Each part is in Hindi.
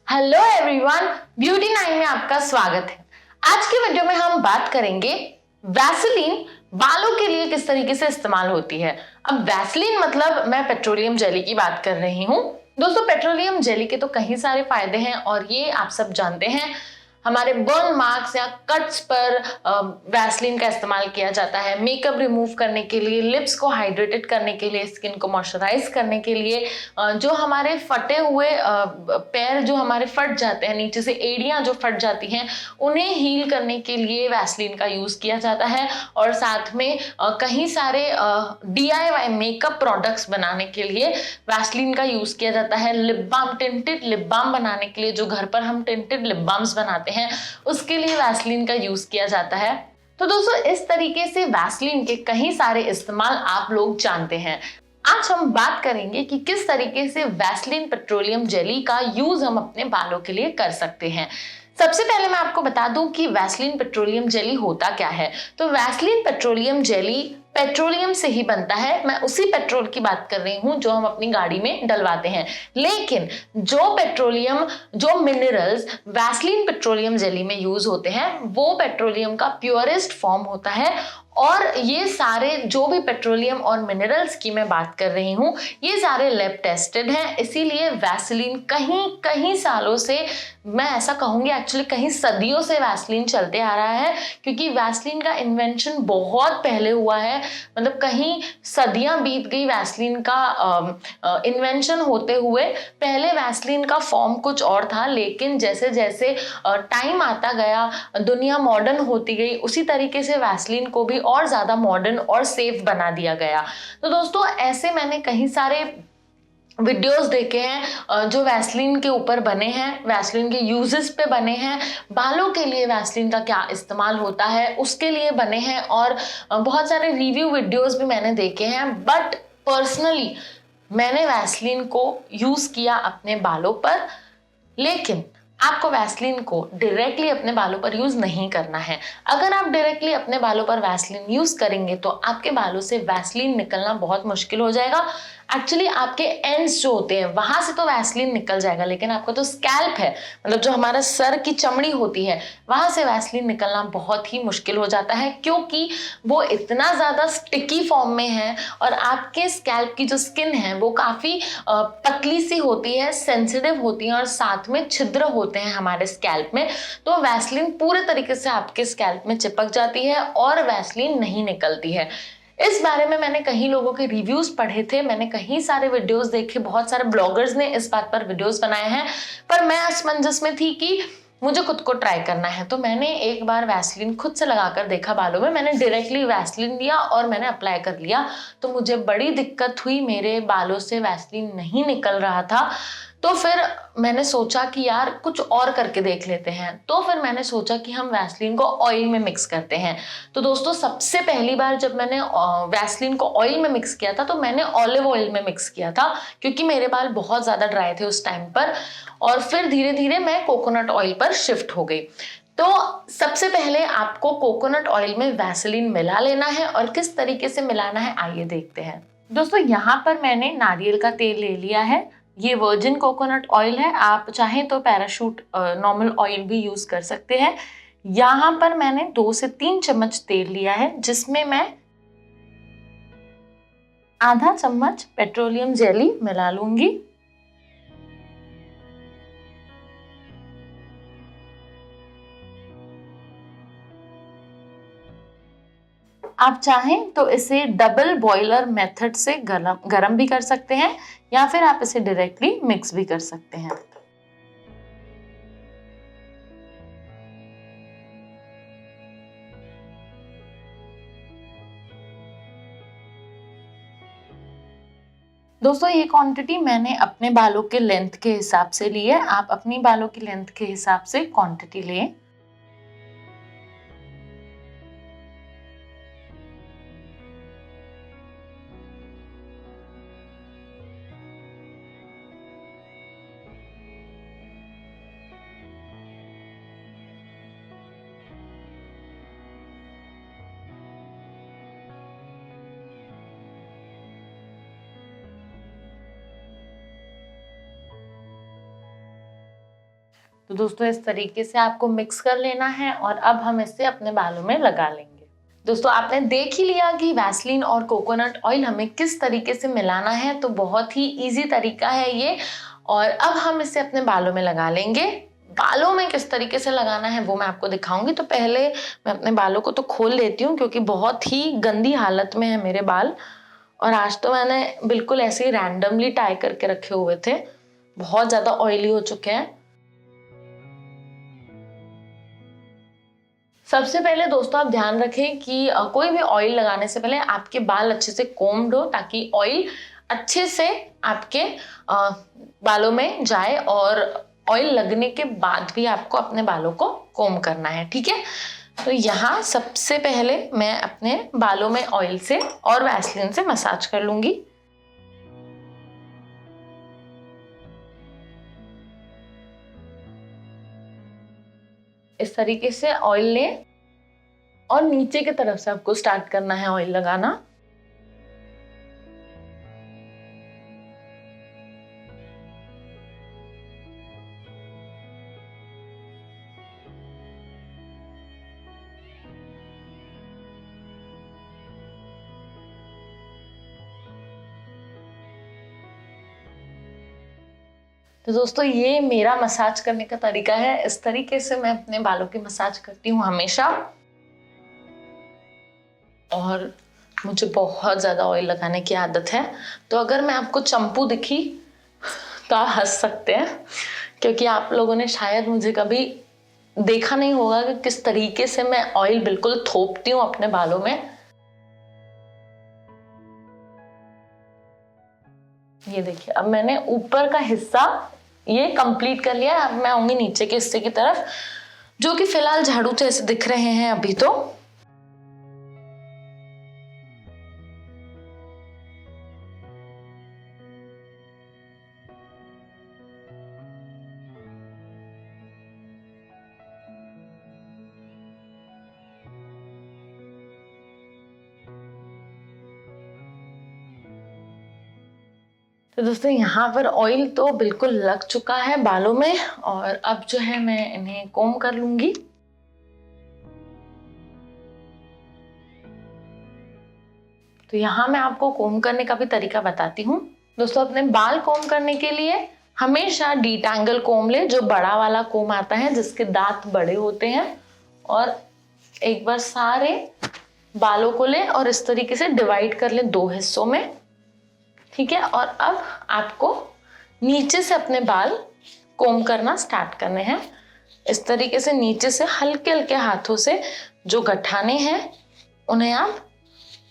हेलो एवरीवन, ब्यूटी 9 में आपका स्वागत है। आज की वीडियो में हम बात करेंगे वैसलीन बालों के लिए किस तरीके से इस्तेमाल होती है। अब वैसलीन मतलब मैं पेट्रोलियम जेली की बात कर रही हूँ। दोस्तों, पेट्रोलियम जेली के तो कई सारे फायदे हैं और ये आप सब जानते हैं। हमारे बर्न मार्क्स या कट्स पर वैसलीन का इस्तेमाल किया जाता है, मेकअप रिमूव करने के लिए, लिप्स को हाइड्रेटेड करने के लिए, स्किन को मॉइस्चराइज करने के लिए, जो हमारे फटे हुए पैर जो हमारे फट जाते हैं, नीचे से एड़ियां जो फट जाती हैं, उन्हें हील करने के लिए वैसलीन का यूज किया जाता है। और साथ में कई सारे DIY मेकअप प्रोडक्ट्स बनाने के लिए वैसलीन का यूज किया जाता है। Lip balm, tinted lip balm बनाने के लिए, जो घर पर हम टिंटेड लिप बाम्स बनाते हैं, उसके लिए वैसलीन का यूज किया जाता है। तो दोस्तों, इस तरीके से वैसलीन के कई सारे इस्तेमाल आप लोग जानते हैं। आज हम बात करेंगे कि किस तरीके से वैसलीन पेट्रोलियम जेली का यूज हम अपने बालों के लिए कर सकते हैं। सबसे पहले मैं आपको बता दूं कि वैसलीन पेट्रोलियम जेली होता क्या है। तो वैसलीन पेट्रोलियम जेली पेट्रोलियम से ही बनता है। मैं उसी पेट्रोल की बात कर रही हूं जो हम अपनी गाड़ी में डलवाते हैं। लेकिन जो मिनरल्स वैसलीन पेट्रोलियम जेली में यूज होते हैं, वो पेट्रोलियम का प्योरेस्ट फॉर्म होता है। और ये सारे जो भी पेट्रोलियम और मिनरल्स की मैं बात कर रही हूँ, ये सारे लैब टेस्टेड हैं। इसीलिए वैसलीन कहीं कहीं सालों से, मैं ऐसा कहूंगी एक्चुअली कहीं सदियों से वैसलीन चलते आ रहा है। क्योंकि वैसलीन का इन्वेंशन बहुत पहले हुआ है, मतलब कहीं सदियां बीत गई वैसलीन का इन्वेंशन होते हुए। पहले वैसलीन का फॉर्म कुछ और था, लेकिन जैसे जैसे टाइम आता गया, दुनिया मॉडर्न होती गई, उसी तरीके से वैसलीन को भी और ज्यादा मॉडर्न और सेफ बना दिया गया। तो दोस्तों, ऐसे मैंने कहीं सारे वीडियोस देखे हैं जो वैसलीन के ऊपर बने हैं, वैसलीन के यूजेस पे बने हैं, बालों के लिए वैसलीन का क्या इस्तेमाल होता है उसके लिए बने हैं। और बहुत सारे रिव्यू वीडियोस भी मैंने देखे हैं। बट पर्सनली मैंने वैसलीन को यूज किया अपने बालों पर। लेकिन आपको वैसलीन को डायरेक्टली अपने बालों पर यूज नहीं करना है। अगर आप डायरेक्टली अपने बालों पर वैसलीन यूज करेंगे तो आपके बालों से वैसलीन निकलना बहुत मुश्किल हो जाएगा। एक्चुअली आपके एंड्स जो होते हैं वहां से तो वैसलीन निकल जाएगा, लेकिन आपका जो स्कैल्प है, मतलब जो हमारा सर की चमड़ी होती है, वहां से वैसलीन निकलना बहुत ही मुश्किल हो जाता है। क्योंकि वो इतना ज्यादा स्टिकी फॉर्म में है और आपके स्कैल्प की जो स्किन है वो काफी पतली सी होती है, सेंसिटिव होती है, और साथ में छिद्र होते हैं हमारे स्कैल्प में। तो वैसलीन पूरे तरीके से आपके स्कैल्प में चिपक जाती है और वैसलीन नहीं निकलती है। इस बारे में मैंने कई लोगों के रिव्यूज पढ़े थे, मैंने कई सारे वीडियोस देखे, बहुत सारे ब्लॉगर्स ने इस बात पर वीडियोस बनाए हैं। पर मैं असमंजस में थी कि मुझे खुद को ट्राई करना है। तो मैंने एक बार वैसलीन खुद से लगाकर देखा बालों में। मैंने डायरेक्टली वैसलीन लिया और मैंने अप्लाई कर लिया। तो मुझे बड़ी दिक्कत हुई, मेरे बालों से वैसलीन नहीं निकल रहा था। तो फिर मैंने सोचा कि यार कुछ और करके देख लेते हैं। तो फिर मैंने सोचा कि हम वैसलीन को ऑयल में मिक्स करते हैं। तो दोस्तों, सबसे पहली बार जब मैंने वैसलीन को ऑयल में मिक्स किया था, तो मैंने ऑलिव ऑयल में मिक्स किया था, क्योंकि मेरे बाल बहुत ज़्यादा ड्राई थे उस टाइम पर। और फिर धीरे धीरे मैं कोकोनट ऑयल पर शिफ्ट हो गई। तो सबसे पहले आपको कोकोनट ऑयल में वैसलीन मिला लेना है, और किस तरीके से मिलाना है आइए देखते हैं। दोस्तों, यहाँ पर मैंने नारियल का तेल ले लिया है। ये वर्जिन कोकोनट ऑयल है, आप चाहें तो पैराशूट नॉर्मल ऑयल भी यूज कर सकते हैं। यहाँ पर मैंने 2 से 3 चम्मच तेल लिया है, जिसमें मैं आधा चम्मच पेट्रोलियम जेली मिला लूंगी। आप चाहें तो इसे डबल बॉयलर मेथड से गरम भी कर सकते हैं, या फिर आप इसे डायरेक्टली मिक्स भी कर सकते हैं। दोस्तों, ये क्वांटिटी मैंने अपने बालों के लेंथ के हिसाब से ली है। आप अपनी बालों की लेंथ के हिसाब से क्वांटिटी लें। तो दोस्तों इस तरीके से आपको मिक्स कर लेना है और अब हम इसे अपने बालों में लगा लेंगे। दोस्तों आपने देख ही लिया कि वैसलीन और कोकोनट ऑयल हमें किस तरीके से मिलाना है, तो बहुत ही इजी तरीका है ये। और अब हम इसे अपने बालों में लगा लेंगे। बालों में किस तरीके से लगाना है वो मैं आपको दिखाऊंगी। तो पहले मैं अपने बालों को तो खोल लेती हूँ क्योंकि बहुत ही गंदी हालत में है मेरे बाल, और आज तो मैंने बिल्कुल ऐसे ही रैंडमली टाई करके रखे हुए थे, बहुत ज्यादा ऑयली हो चुके हैं। सबसे पहले दोस्तों आप ध्यान रखें कि कोई भी ऑयल लगाने से पहले आपके बाल अच्छे से कोम्ड हो, ताकि ऑयल अच्छे से आपके बालों में जाए, और ऑयल लगने के बाद भी आपको अपने बालों को कोम करना है, ठीक है। तो यहाँ सबसे पहले मैं अपने बालों में ऑयल से और वैसलीन से मसाज कर लूंगी। इस तरीके से ऑयल लें और नीचे की तरफ से आपको स्टार्ट करना है ऑयल लगाना। तो दोस्तों ये मेरा मसाज करने का तरीका है। इस तरीके से मैं अपने बालों की मसाज करती हूँ हमेशा, और मुझे बहुत ज़्यादा ऑयल लगाने की आदत है। तो अगर मैं आपको चंपू दिखी तो आप हंस सकते हैं, क्योंकि आप लोगों ने शायद मुझे कभी देखा नहीं होगा कि किस तरीके से मैं ऑयल बिल्कुल थोपती हूँ अपने बालों में। ये देखिए, अब मैंने ऊपर का हिस्सा ये कंप्लीट कर लिया है। अब मैं आऊंगी नीचे के हिस्से की तरफ, जो कि फिलहाल झाड़ू जैसे दिख रहे हैं अभी। तो दोस्तों यहाँ पर ऑयल तो बिल्कुल लग चुका है बालों में, और अब जो है मैं इन्हें कोम कर लूंगी। तो यहाँ मैं आपको कोम करने का भी तरीका बताती हूँ। दोस्तों अपने बाल कोम करने के लिए हमेशा डीटैंगल कोम ले, जो बड़ा वाला कोम आता है जिसके दांत बड़े होते हैं, और एक बार सारे बालों को ले और इस तरीके से डिवाइड कर ले 2 हिस्सों में, ठीक है। और अब आपको नीचे से अपने बाल कोम करना स्टार्ट करने हैं। इस तरीके से नीचे से हल्के हल्के हाथों से जो गठाने हैं उन्हें आप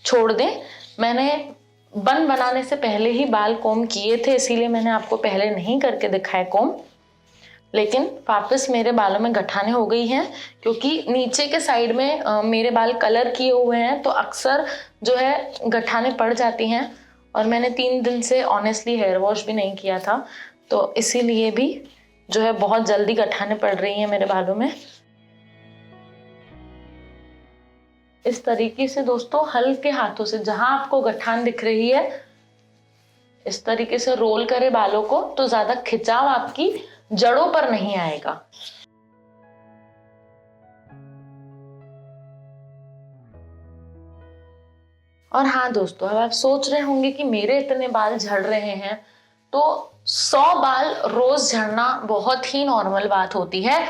छोड़ दें। मैंने बन बनाने से पहले ही बाल कोम किए थे, इसीलिए मैंने आपको पहले नहीं करके दिखाया कोम, लेकिन वापस मेरे बालों में गठाने हो गई हैं, क्योंकि नीचे के साइड में मेरे बाल कलर किए हुए हैं, तो अक्सर जो है गठाने पड़ जाती हैं। और मैंने 3 दिन से ऑनेस्टली हेयर वॉश भी नहीं किया था, तो इसीलिए भी जो है बहुत जल्दी गठाने पड़ रही हैं मेरे बालों में। इस तरीके से दोस्तों हल्के हाथों से जहां आपको गठान दिख रही है, इस तरीके से रोल करें बालों को, तो ज्यादा खिंचाव आपकी जड़ों पर नहीं आएगा। और हाँ दोस्तों, अब आप सोच रहे होंगे कि मेरे इतने बाल झड़ रहे हैं, तो 100 बाल रोज झड़ना बहुत ही नॉर्मल बात होती है।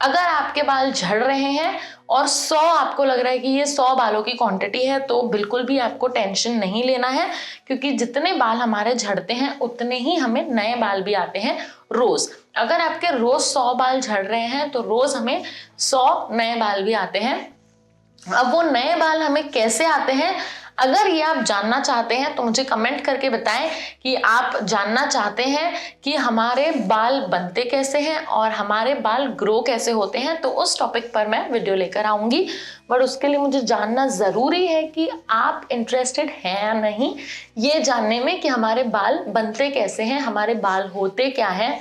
अगर आपके बाल झड़ रहे हैं और 100 आपको लग रहा है कि ये 100 बालों की क्वांटिटी है, तो बिल्कुल भी आपको टेंशन नहीं लेना है, क्योंकि जितने बाल हमारे झड़ते हैं उतने ही हमें नए बाल भी आते हैं रोज। अगर आपके रोज 100 बाल झड़ रहे हैं तो रोज हमें 100 नए बाल भी आते हैं। अब वो नए बाल हमें कैसे आते हैं, अगर ये आप जानना चाहते हैं तो मुझे कमेंट करके बताएं कि आप जानना चाहते हैं कि हमारे बाल बनते कैसे हैं और हमारे बाल ग्रो कैसे होते हैं। तो उस टॉपिक पर मैं वीडियो लेकर आऊंगी, बट उसके लिए मुझे जानना ज़रूरी है कि आप इंटरेस्टेड हैं या नहीं ये जानने में कि हमारे बाल बनते कैसे हैं, हमारे बाल होते क्या हैं,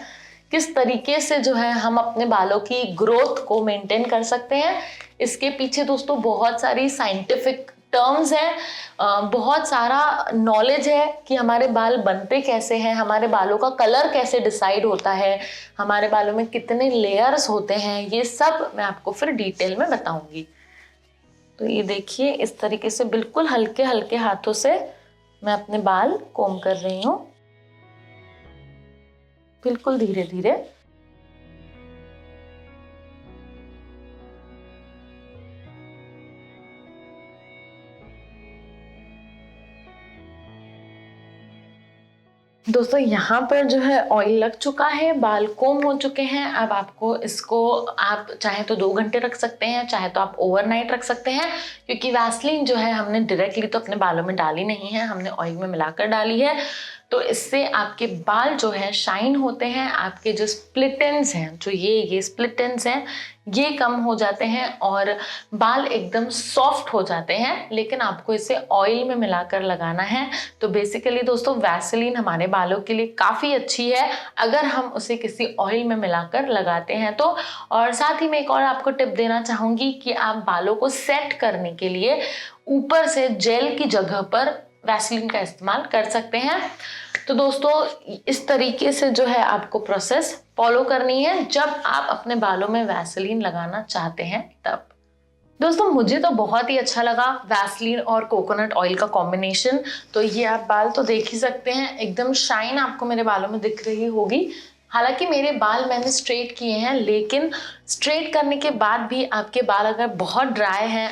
किस तरीके से जो है हम अपने बालों की ग्रोथ को मेंटेन कर सकते हैं। इसके पीछे दोस्तों बहुत सारी साइंटिफिक टर्म्स हैं, बहुत सारा नॉलेज है कि हमारे बाल बनते कैसे हैं, हमारे बालों का कलर कैसे डिसाइड होता है, हमारे बालों में कितने लेयर्स होते हैं, ये सब मैं आपको फिर डिटेल में बताऊंगी। तो ये देखिए, इस तरीके से बिल्कुल हल्के हल्के हाथों से मैं अपने बाल कोम कर रही हूँ, बिल्कुल धीरे धीरे। दोस्तों यहाँ पर जो है ऑयल लग चुका है, बाल कोम हो चुके हैं। अब आपको इसको, आप चाहे तो 2 घंटे रख सकते हैं, चाहे तो आप ओवरनाइट रख सकते हैं, क्योंकि वैसलीन जो है हमने डायरेक्टली तो अपने बालों में डाली नहीं है, हमने ऑयल में मिलाकर डाली है। तो इससे आपके बाल जो है शाइन होते हैं, आपके जो स्प्लिट एंड्स हैं, जो ये स्प्लिट एंड्स हैं, ये कम हो जाते हैं और बाल एकदम सॉफ्ट हो जाते हैं। लेकिन आपको इसे ऑयल में मिलाकर लगाना है। तो बेसिकली दोस्तों, वैसलीन हमारे बालों के लिए काफ़ी अच्छी है अगर हम उसे किसी ऑयल में मिलाकर लगाते हैं तो। और साथ ही मैं एक और आपको टिप देना चाहूँगी कि आप बालों को सेट करने के लिए ऊपर से जेल की जगह पर वैसलीन का इस्तेमाल कर सकते हैं। तो दोस्तों, इस तरीके से जो है आपको प्रोसेस फॉलो करनी है जब आप अपने बालों में वैसलीन लगाना चाहते हैं तब। दोस्तों, मुझे तो बहुत ही अच्छा लगा वैसलीन और कोकोनट ऑयल का कॉम्बिनेशन। तो ये आप बाल तो देख ही सकते हैं, एकदम शाइन आपको मेरे बालों में दिख रही होगी। हालांकि मेरे बाल मैंने स्ट्रेट किए हैं, लेकिन स्ट्रेट करने के बाद भी आपके बाल अगर बहुत ड्राई हैं,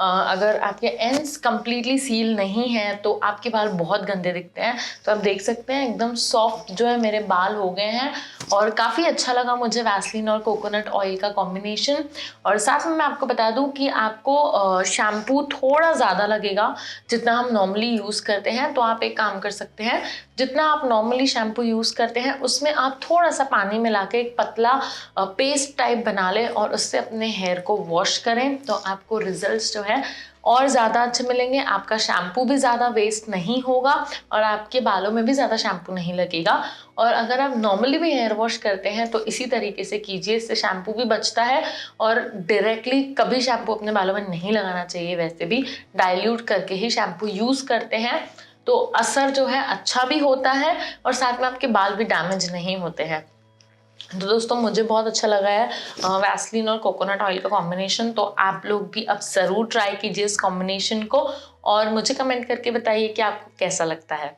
अगर आपके एंड्स कंप्लीटली सील नहीं हैं, तो आपके बाल बहुत गंदे दिखते हैं। तो आप देख सकते हैं एकदम सॉफ्ट जो है मेरे बाल हो गए हैं। और काफ़ी अच्छा लगा मुझे वैसलीन और कोकोनट ऑयल का कॉम्बिनेशन। और साथ में मैं आपको बता दूं कि आपको शैम्पू थोड़ा ज़्यादा लगेगा जितना हम नॉर्मली यूज़ करते हैं। तो आप एक काम कर सकते हैं, जितना आप नॉर्मली शैम्पू यूज़ करते हैं उसमें आप थोड़ा सा पानी मिला के एक पतला पेस्ट टाइप बना लें और उससे अपने हेयर को वॉश करें। तो आपको रिजल्ट्स जो है और ज़्यादा अच्छे मिलेंगे। आपका शैम्पू भी ज़्यादा वेस्ट नहीं होगा और आपके बालों में भी ज़्यादा शैम्पू नहीं लगेगा। और अगर आप नॉर्मली भी हेयर वॉश करते हैं तो इसी तरीके से कीजिए, इससे शैम्पू भी बचता है। और डायरेक्टली कभी शैम्पू अपने बालों में नहीं लगाना चाहिए, वैसे भी डाइल्यूट करके ही शैम्पू यूज़ करते हैं तो असर जो है अच्छा भी होता है और साथ में आपके बाल भी डैमेज नहीं होते हैं। तो दोस्तों, मुझे बहुत अच्छा लगा है वैसलीन और कोकोनट ऑयल का कॉम्बिनेशन। तो आप लोग भी अब ज़रूर ट्राई कीजिए इस कॉम्बिनेशन को और मुझे कमेंट करके बताइए कि आपको कैसा लगता है।